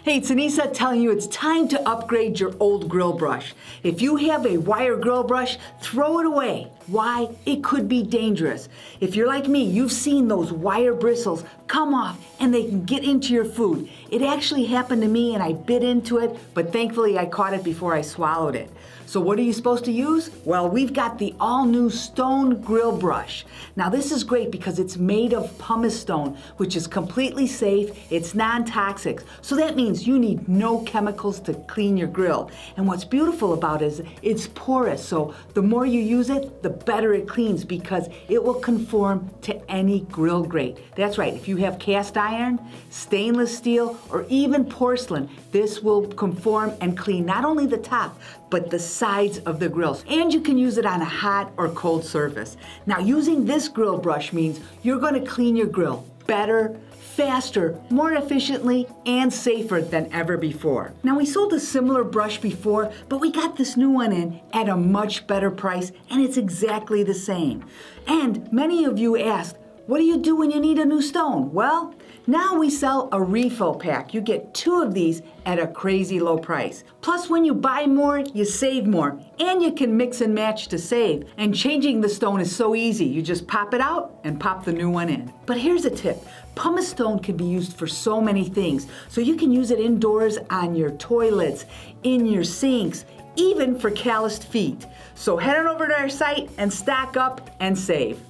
Hey, it's Anissa telling you it's time to upgrade your old grill brush. If you have a wire grill brush, throw it away. Why? It could be dangerous. If you're like me, you've seen those wire bristles come off and they can get into your food. It actually happened to me and I bit into it, but thankfully I caught it before I swallowed it. So what are you supposed to use? Well, we've got the all-new stone grill brush. Now this is great because it's made of pumice stone, which is completely safe, it's non-toxic. So that means you need no chemicals to clean your grill. And what's beautiful about it is it's porous, so the more you use it, the better it cleans because it will conform to any grill grate. That's right, if you have cast iron, stainless steel, or even porcelain, this will conform and clean not only the top, but the sides of the grills. And you can use it on a hot or cold surface. Now, using this grill brush means you're gonna clean your grill better, faster, more efficiently, and safer than ever before. Now, we sold a similar brush before, but we got this new one in at a much better price, and it's exactly the same. And many of you asked, what do you do when you need a new stone? Well, now we sell a refill pack. You get 2 of these at a crazy low price. Plus, when you buy more, you save more. And you can mix and match to save. And changing the stone is so easy. You just pop it out and pop the new one in. But here's a tip. Pumice stone can be used for so many things. So you can use it indoors on your toilets, in your sinks, even for calloused feet. So head on over to our site and stock up and save.